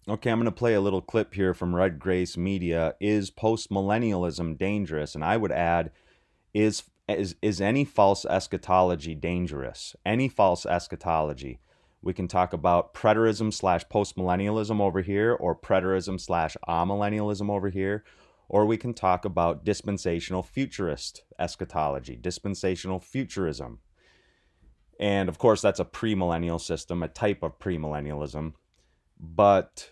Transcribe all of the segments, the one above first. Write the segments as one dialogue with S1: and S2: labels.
S1: Okay, I'm going to play a little clip here from Red Grace Media. Is postmillennialism dangerous? And I would add, is any false eschatology dangerous? Any false eschatology. We can talk about preterism slash postmillennialism over here, or preterism slash amillennialism over here, or we can talk about dispensational futurist eschatology, dispensational futurism. And of course, that's a premillennial system, a type of premillennialism. But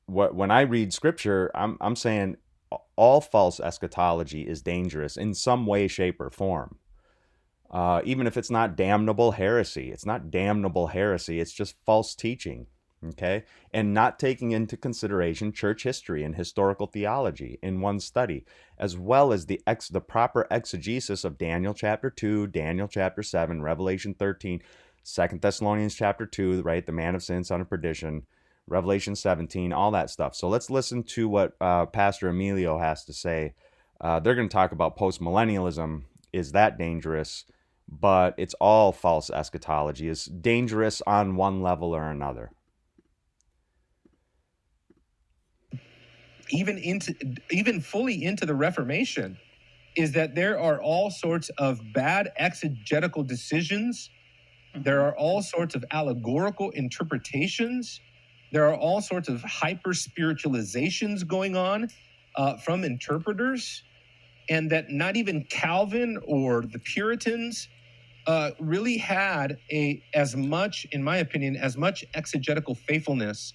S1: when I read scripture, I'm saying all false eschatology is dangerous in some way, shape, or form. Even if it's not damnable heresy, it's not damnable heresy. It's just false teaching. Okay, and not taking into consideration church history and historical theology in one study, as well as the proper exegesis of Daniel chapter 2, Daniel chapter 7, Revelation 13, 2 Thessalonians chapter 2, right? The man of sin, son of perdition, Revelation 17, all that stuff. So let's listen to what Pastor Emilio has to say. They're going to talk about postmillennialism. Is that dangerous? But it's all false eschatology. It's dangerous on one level or another.
S2: Even fully into the Reformation, is that there are all sorts of bad exegetical decisions. There are all sorts of allegorical interpretations. There are all sorts of hyper spiritualizations going on from interpreters, and that not even Calvin or the Puritans really had as much, in my opinion, as much exegetical faithfulness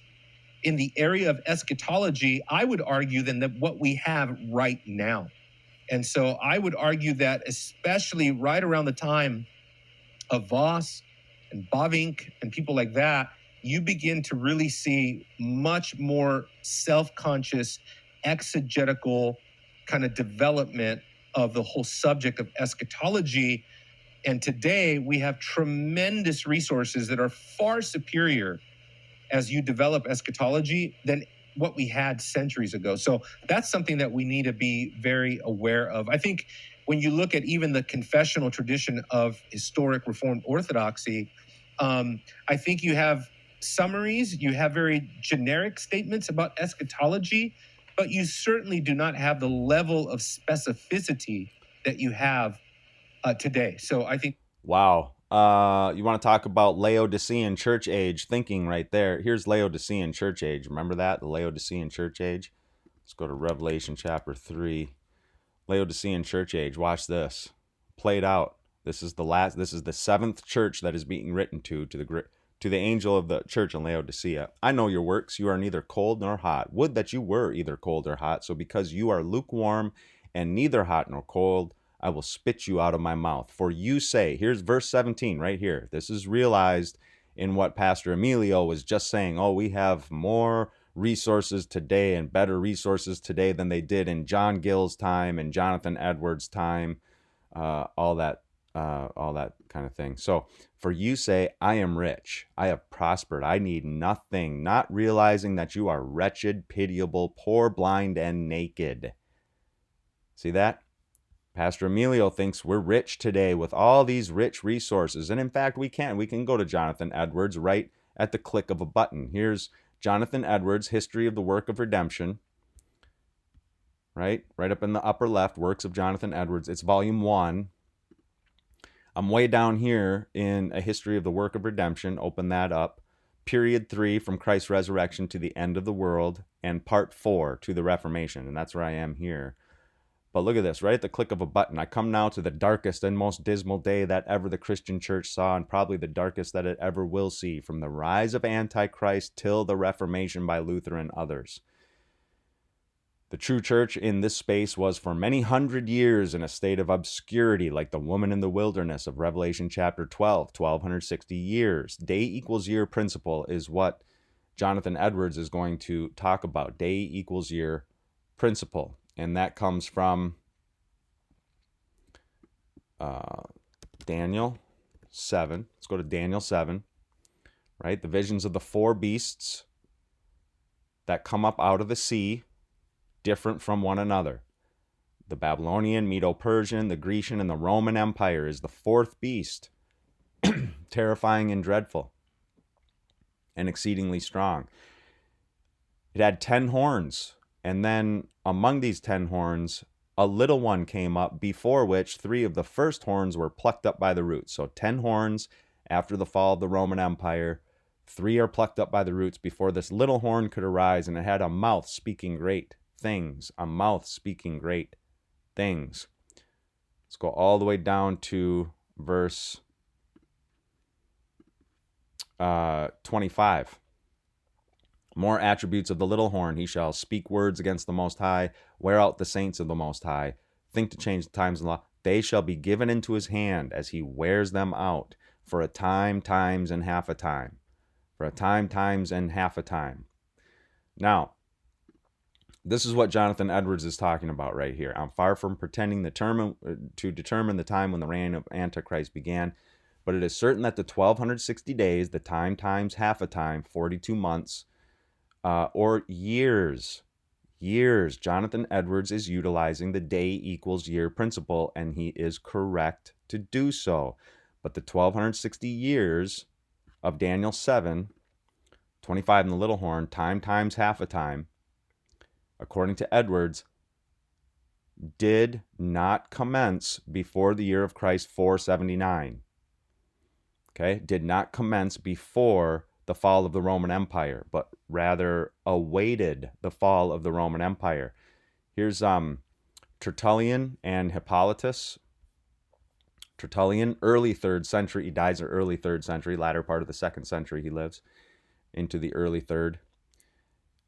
S2: in the area of eschatology, I would argue, than that what we have right now. And so I would argue that especially right around the time of Voss and Bavinck and people like that, you begin to really see much more self-conscious, exegetical kind of development of the whole subject of eschatology. And today we have tremendous resources that are far superior as you develop eschatology than what we had centuries ago. So that's something that we need to be very aware of. I think when you look at even the confessional tradition of historic Reformed Orthodoxy, I think you have summaries, you have very generic statements about eschatology, but you certainly do not have the level of specificity that you have today. So I think...
S1: Wow. You want to talk about Laodicean Church Age thinking right there. Here's Laodicean Church Age. Remember that? The Laodicean Church Age? Let's go to Revelation chapter 3. Laodicean Church Age. Watch this. Played out. This is the seventh church that is being written to the angel of the church in Laodicea. I know your works. You are neither cold nor hot. Would that you were either cold or hot. So because you are lukewarm and neither hot nor cold, I will spit you out of my mouth. For you say, here's verse 17 right here. This is realized in what Pastor Emilio was just saying. Oh, we have more resources today and better resources today than they did in John Gill's time and Jonathan Edwards' time, all that kind of thing. So for you say, I am rich, I have prospered, I need nothing, not realizing that you are wretched, pitiable, poor, blind, and naked. See that? Pastor Emilio thinks we're rich today with all these rich resources. And in fact, we can go to Jonathan Edwards right at the click of a button. Here's Jonathan Edwards' History of the Work of Redemption. Right up in the upper left, Works of Jonathan Edwards. It's volume 1. I'm way down here in A History of the Work of Redemption. Open that up. Period 3, from Christ's resurrection to the end of the world. And part 4, to the Reformation. And that's where I am here. But look at this, right at the click of a button. I come now to the darkest and most dismal day that ever the Christian church saw, and probably the darkest that it ever will see, from the rise of Antichrist till the Reformation by Luther and others. The true church in this space was for many hundred years in a state of obscurity, like the woman in the wilderness of Revelation chapter 12, 1260 years. Day equals year principle is what Jonathan Edwards is going to talk about. Day equals year principle. And that comes from Daniel 7. Let's go to Daniel 7. Right? The visions of the 4 beasts that come up out of the sea, different from one another. The Babylonian, Medo-Persian, the Grecian, and the Roman Empire is the 4th beast, terrifying and dreadful. and exceedingly strong. It had 10 horns, and then among these 10 horns, a little one came up, before which 3 of the first horns were plucked up by the roots. So 10 horns after the fall of the Roman Empire, 3 are plucked up by the roots before this little horn could arise, and it had a mouth speaking great things. A mouth speaking great things. Let's go all the way down to verse 25. More attributes of the little horn. He shall speak words against the Most High, wear out the saints of the Most High, think to change the times and law. They shall be given into his hand as he wears them out, for a time, times, and half a time. For a time, times, and half a time. Now, this is what Jonathan Edwards is talking about right here. I'm far from pretending to determine the time when the reign of Antichrist began, but it is certain that the 1260 days, the time times half a time, 42 months, or years. Jonathan Edwards is utilizing the day equals year principle, and he is correct to do so. But the 1260 years of Daniel 7, 25 in the little horn, time times half a time, according to Edwards, did not commence before the year of Christ 479. Okay, did not commence before the fall of the Roman Empire, but rather awaited the fall of the Roman Empire. Here's Tertullian and Hippolytus. Tertullian, early 3rd century. He dies in early 3rd century, latter part of the 2nd century he lives, into the early 3rd.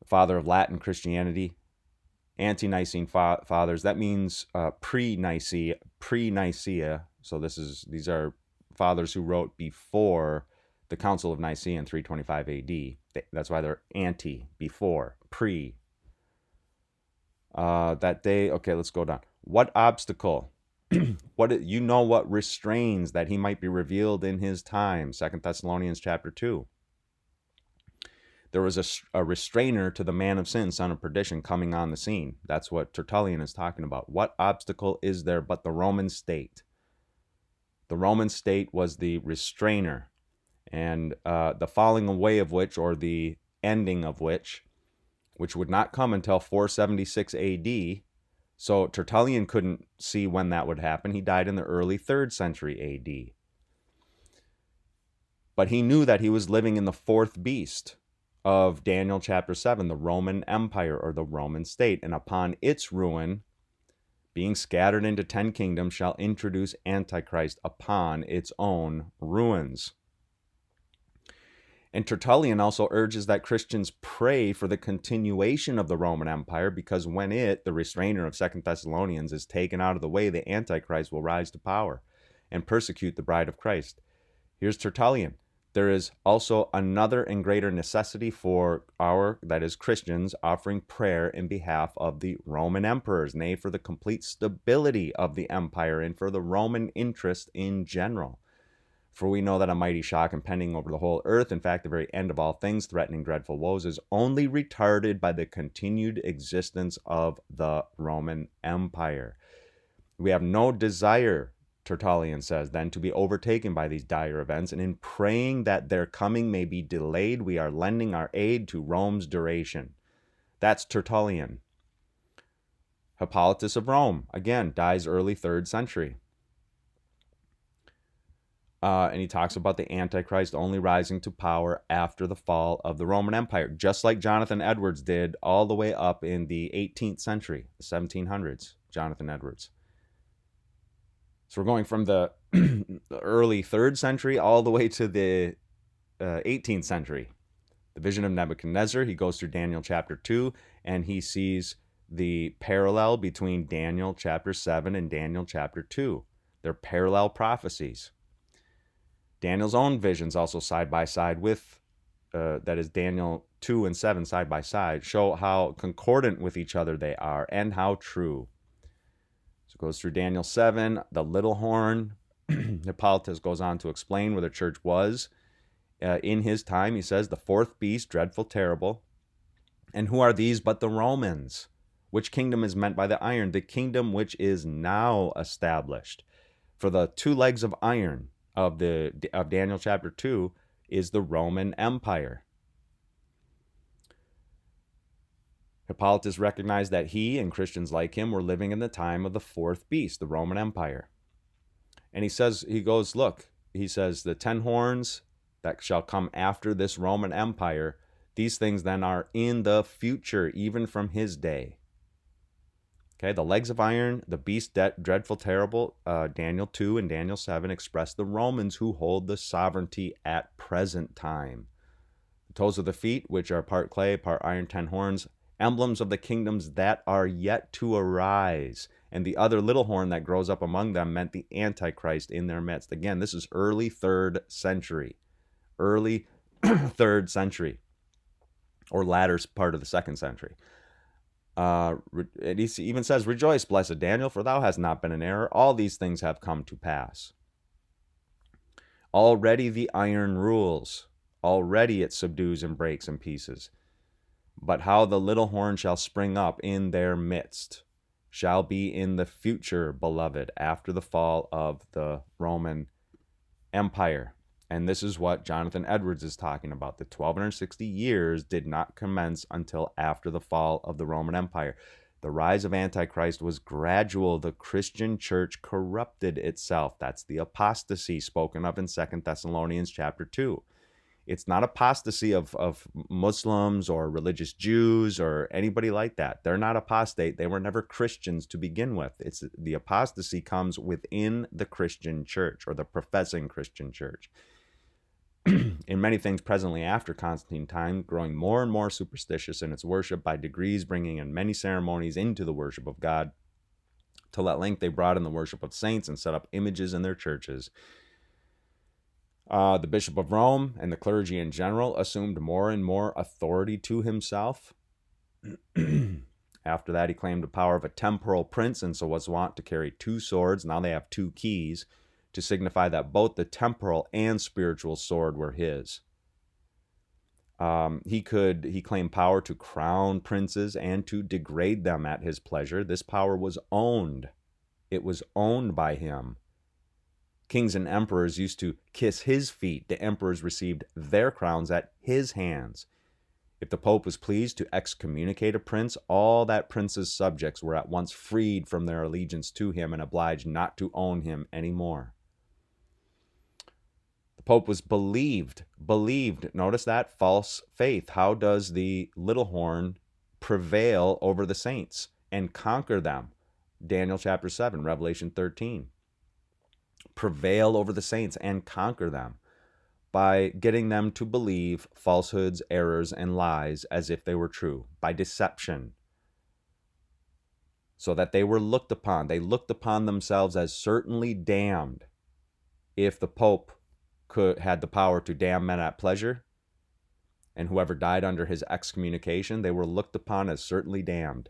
S1: Father of Latin Christianity. Ante-Nicene fathers. That means pre-Nicaea. So these are fathers who wrote before the Council of Nicaea in 325 AD. That's why they're anti, before, pre. That day, okay, let's go down. What obstacle? What restrains that he might be revealed in his time? 2 Thessalonians chapter 2. There was a restrainer to the man of sin, son of perdition, coming on the scene. That's what Tertullian is talking about. What obstacle is there but the Roman state? The Roman state was the restrainer, and the falling away of which, or the ending of which would not come until 476 AD. So Tertullian couldn't see when that would happen. He died in the early 3rd century AD. But he knew that he was living in the 4th beast of Daniel chapter 7, the Roman Empire, or the Roman state. And upon its ruin, being scattered into 10 kingdoms, shall introduce Antichrist upon its own ruins. And Tertullian also urges that Christians pray for the continuation of the Roman Empire, because when the restrainer of 2 Thessalonians, is taken out of the way, the Antichrist will rise to power and persecute the bride of Christ. Here's Tertullian. There is also another and greater necessity for Christians, offering prayer in behalf of the Roman emperors, nay, for the complete stability of the empire and for the Roman interest in general. For we know that a mighty shock impending over the whole earth, in fact, the very end of all things, threatening dreadful woes, is only retarded by the continued existence of the Roman Empire. We have no desire, Tertullian says, then, to be overtaken by these dire events, and in praying that their coming may be delayed, we are lending our aid to Rome's duration. That's Tertullian. Hippolytus of Rome, again, dies early 3rd century. And he talks about the Antichrist only rising to power after the fall of the Roman Empire, just like Jonathan Edwards did all the way up in the 18th century, the 1700s, Jonathan Edwards. So we're going from the early 3rd century all the way to the 18th century. The vision of Nebuchadnezzar, he goes through Daniel chapter 2, and he sees the parallel between Daniel chapter 7 and Daniel chapter 2. They're parallel prophecies. Daniel's own visions also side by side with, that is Daniel 2 and 7 side by side, show how concordant with each other they are and how true. So it goes through Daniel 7, the little horn. Hippolytus goes on to explain where the church was in his time. He says, the 4th beast, dreadful, terrible. And who are these but the Romans? Which kingdom is meant by the iron? The kingdom which is now established. For the 2 legs of iron of Daniel chapter 2 is the Roman Empire. Hippolytus recognized that he and Christians like him were living in the time of the fourth beast, the Roman Empire. And he says, the 10 horns that shall come after this Roman Empire, these things then are in the future, even from his day. Okay, the legs of iron, the beast dreadful, terrible, Daniel 2 and Daniel 7 express the Romans who hold the sovereignty at present time. The toes of the feet, which are part clay, part iron, 10 horns, emblems of the kingdoms that are yet to arise. And the other little horn that grows up among them meant the Antichrist in their midst. Again, this is early 3rd century. Early 3rd century. Or latter part of the 2nd century. It even says, rejoice, blessed Daniel, for thou hast not been in error. All these things have come to pass. Already the iron rules. Already it subdues and breaks in pieces. But how the little horn shall spring up in their midst shall be in the future, beloved, after the fall of the Roman Empire. And this is what Jonathan Edwards is talking about. The 1260 years did not commence until after the fall of the Roman Empire. The rise of Antichrist was gradual. The Christian church corrupted itself. That's the apostasy spoken of in 2 Thessalonians chapter 2. It's not apostasy of Muslims or religious Jews or anybody like that. They're not apostate. They were never Christians to begin with. It's the apostasy comes within the Christian church or the professing Christian church. In many things presently after Constantine time, growing more and more superstitious in its worship, by degrees bringing in many ceremonies into the worship of God, till at length they brought in the worship of saints and set up images in their churches. The Bishop of Rome and the clergy in general assumed more and more authority to himself. After that, he claimed the power of a temporal prince, and so was wont to carry 2 swords. Now they have 2 keys to signify that both the temporal and spiritual sword were his. He claimed power to crown princes and to degrade them at his pleasure. This power was owned. It was owned by him. Kings and emperors used to kiss his feet. The emperors received their crowns at his hands. If the Pope was pleased to excommunicate a prince, all that prince's subjects were at once freed from their allegiance to him and obliged not to own him anymore. The Pope was believed. Notice that, false faith. How does the little horn prevail over the saints and conquer them? Daniel chapter 7, Revelation 13. Prevail over the saints and conquer them by getting them to believe falsehoods, errors, and lies as if they were true, by deception, so that they were looked upon. They looked upon themselves as certainly damned. If the Pope had the power to damn men at pleasure, and whoever died under his excommunication, they were looked upon as certainly damned.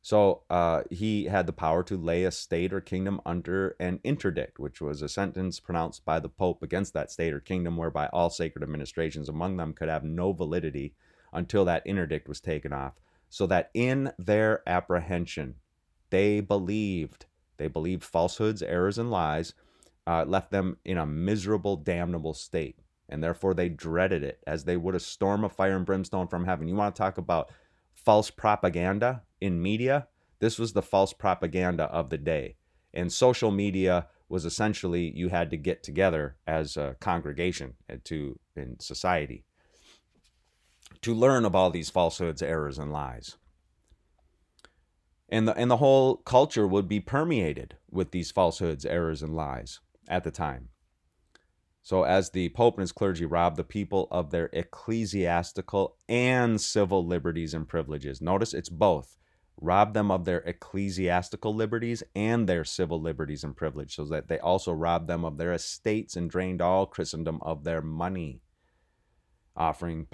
S1: So he had the power to lay a state or kingdom under an interdict, which was a sentence pronounced by the Pope against that state or kingdom, whereby all sacred administrations among them could have no validity until that interdict was taken off. So that in their apprehension, they believed falsehoods, errors, and lies, left them in a miserable, damnable state. And therefore they dreaded it as they would a storm of fire and brimstone from heaven. You want to talk about false propaganda in media? This was the false propaganda of the day. And social media was essentially, you had to get together as a congregation in society to learn of all these falsehoods, errors, and lies. And the whole culture would be permeated with these falsehoods, errors, and lies at the time. So as the Pope and his clergy robbed the people of their ecclesiastical and civil liberties and privileges. Notice it's both. Robbed them of their ecclesiastical liberties and their civil liberties and privileges, so that they also robbed them of their estates and drained all Christendom of their money. Offering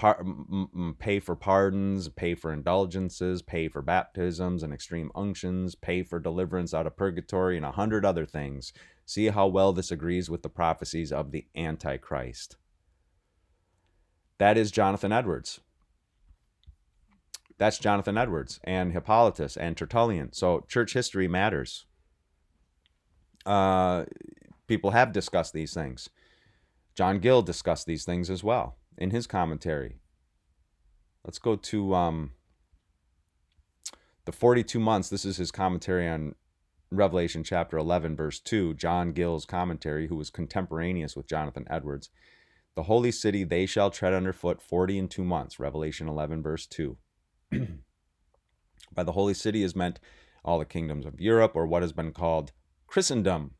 S1: pay for pardons, pay for indulgences, pay for baptisms and extreme unctions, pay for deliverance out of purgatory, and 100 other things. See how well this agrees with the prophecies of the Antichrist. That is Jonathan Edwards. That's Jonathan Edwards and Hippolytus and Tertullian. So church history matters. People have discussed these things. John Gill discussed these things as well in his commentary. Let's go to The 42 months, this is his commentary on Revelation chapter 11, verse 2, John Gill's commentary, who was contemporaneous with Jonathan Edwards. The holy city they shall tread underfoot 40 and 2 months, Revelation 11, verse 2. By the holy city is meant all the kingdoms of Europe, or what has been called Christendom,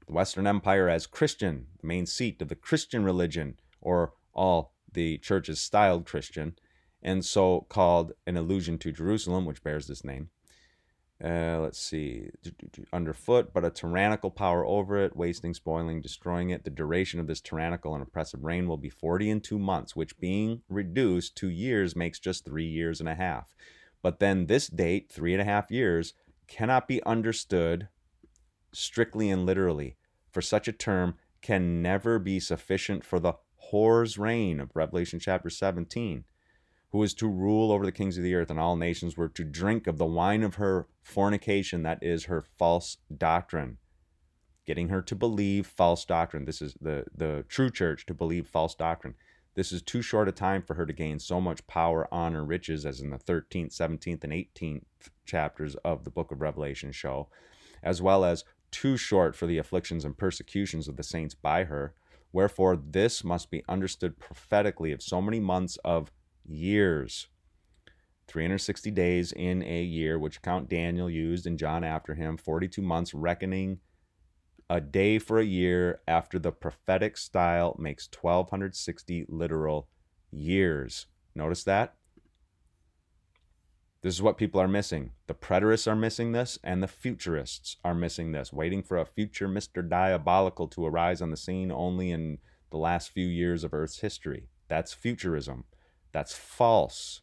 S1: the Western Empire as Christian, the main seat of the Christian religion, or all the churches styled Christian, and so called an allusion to Jerusalem, which bears this name. Let's see, underfoot, but a tyrannical power over it, wasting, spoiling, destroying it. The duration of this tyrannical and oppressive reign will be 40 and 2 months, which being reduced to years makes just 3 years and a half. But then this date, 3.5 years, cannot be understood strictly and literally, for such a term can never be sufficient for the whore's reign of Revelation chapter 17, who is to rule over the kings of the earth, and all nations were to drink of the wine of her fornication, that is her false doctrine. Getting her to believe false doctrine. This is the true church to believe false doctrine. This is too short a time for her to gain so much power, honor, riches as in the 13th, 17th, and 18th chapters of the book of Revelation show, as well as too short for the afflictions and persecutions of the saints by her. Wherefore this must be understood prophetically of so many months of years, 360 days in a year, which Count Daniel used and John after him, 42 months, reckoning a day for a year after the prophetic style makes 1260 literal years. Notice that? This is what people are missing. The preterists are missing this, and the futurists are missing this, waiting for a future Mr. Diabolical to arise on the scene only in the last few years of Earth's history. That's futurism. That's false,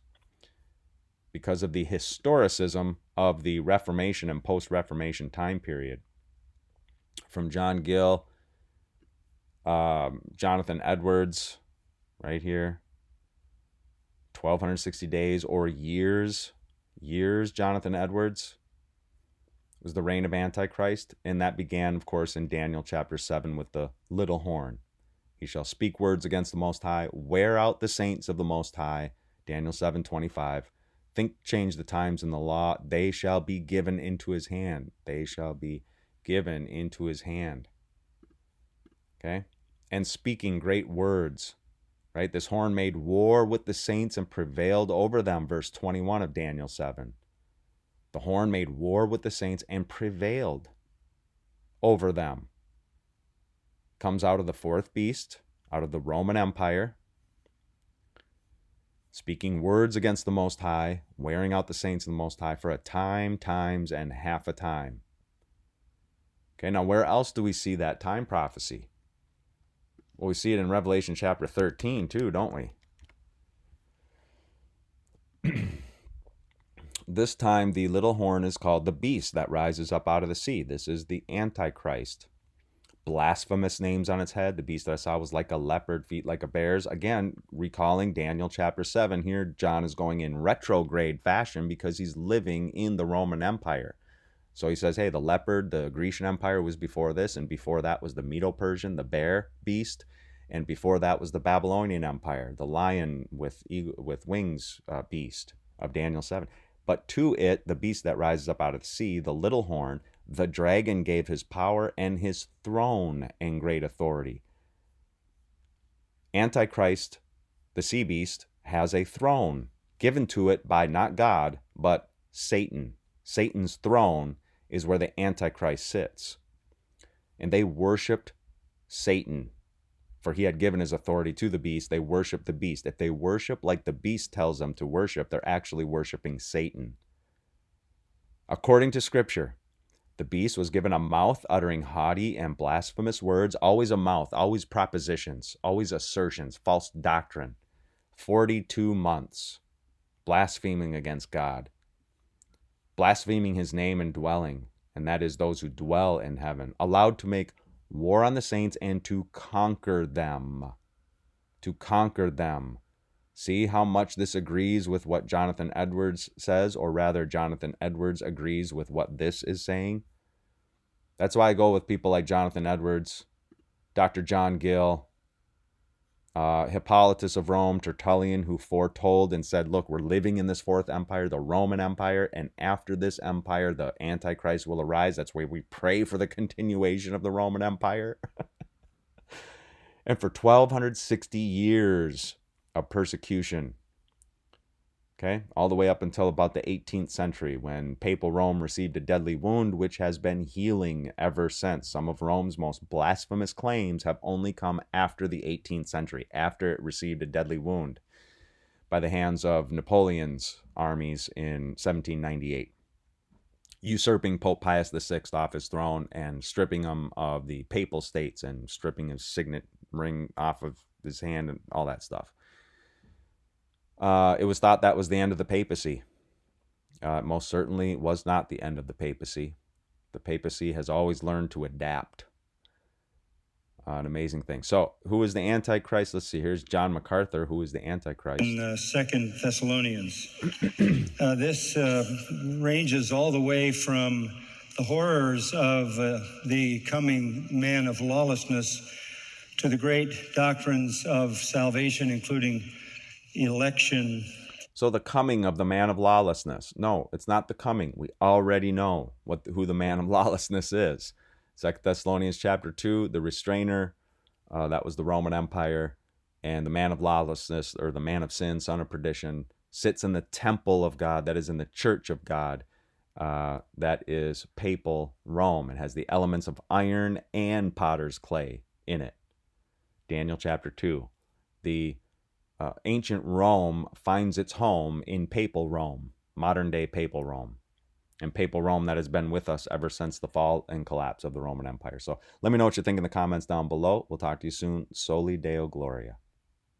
S1: because of the historicism of the Reformation and post-Reformation time period. From John Gill, Jonathan Edwards, right here, 1260 days or years, Jonathan Edwards, was the reign of Antichrist, and that began, of course, in Daniel chapter 7 with the little horn. He shall speak words against the Most High, wear out the saints of the Most High, Daniel 7:25. Think change the times in the law, they shall be given into his hand. They shall be given into his hand. Okay? And speaking great words, right? This horn made war with the saints and prevailed over them, verse 21 of Daniel 7. The horn made war with the saints and prevailed over them. Comes out of the fourth beast, out of the Roman Empire, speaking words against the Most High, wearing out the saints of the Most High for a time, times, and half a time. Okay, now where else do we see that time prophecy? Well, we see it in Revelation chapter 13 too, don't we? This time the little horn is called the beast that rises up out of the sea. This is the Antichrist. Blasphemous names on its head. The beast that I saw was like a leopard, feet like a bear's. Again, recalling Daniel chapter 7. Here, John is going in retrograde fashion because he's living in the Roman Empire. So he says, hey, the leopard, the Grecian Empire was before this, and before that was the Medo-Persian, the bear beast, and before that was the Babylonian Empire, the lion with wings beast of Daniel 7. But to it, the beast that rises up out of the sea, the little horn, the dragon gave his power and his throne and great authority. Antichrist, the sea beast, has a throne given to it by not God, but Satan. Satan's throne is where the Antichrist sits. And they worshipped Satan, for he had given his authority to the beast. They worship the beast. If they worship like the beast tells them to worship, they're actually worshiping Satan. According to Scripture, the beast was given a mouth uttering haughty and blasphemous words, always a mouth, always propositions, always assertions, false doctrine. 42 months, blaspheming against God, blaspheming his name and dwelling, and that is those who dwell in heaven, allowed to make war on the saints and to conquer them. To conquer them. See how much this agrees with what Jonathan Edwards says, or rather Jonathan Edwards agrees with what this is saying. That's why I go with people like Jonathan Edwards, Dr. John Gill, Hippolytus of Rome, Tertullian, who foretold and said, look, we're living in this fourth empire, the Roman Empire, and after this empire, the Antichrist will arise. That's why we pray for the continuation of the Roman Empire. And for 1260 years of persecution, okay, all the way up until about the 18th century, when papal Rome received a deadly wound, which has been healing ever since. Some of Rome's most blasphemous claims have only come after the 18th century, after it received a deadly wound by the hands of Napoleon's armies in 1798, usurping Pope Pius VI off his throne and stripping him of the papal states and stripping his signet ring off of his hand and all that stuff. It was thought that was the end of the papacy. Most certainly was not the end of the papacy. The papacy has always learned to adapt. An amazing thing. So, who is the Antichrist? Let's see. Here's John MacArthur. Who is the Antichrist?
S3: In 2 Thessalonians. This ranges all the way from the horrors of the coming man of lawlessness to the great doctrines of salvation, including election.
S1: So the coming of the man of lawlessness. No, it's not the coming. We already know who the man of lawlessness is. 2 Thessalonians chapter 2, the restrainer, that was the Roman Empire, and the man of lawlessness, or the man of sin, son of perdition, sits in the temple of God, that is in the church of God, that is papal Rome. It has the elements of iron and potter's clay in it. Daniel chapter 2. The ancient Rome finds its home in papal Rome, modern day papal Rome, and papal Rome that has been with us ever since the fall and collapse of the Roman Empire. So let me know what you think in the comments down below. We'll talk to you soon. Soli Deo Gloria.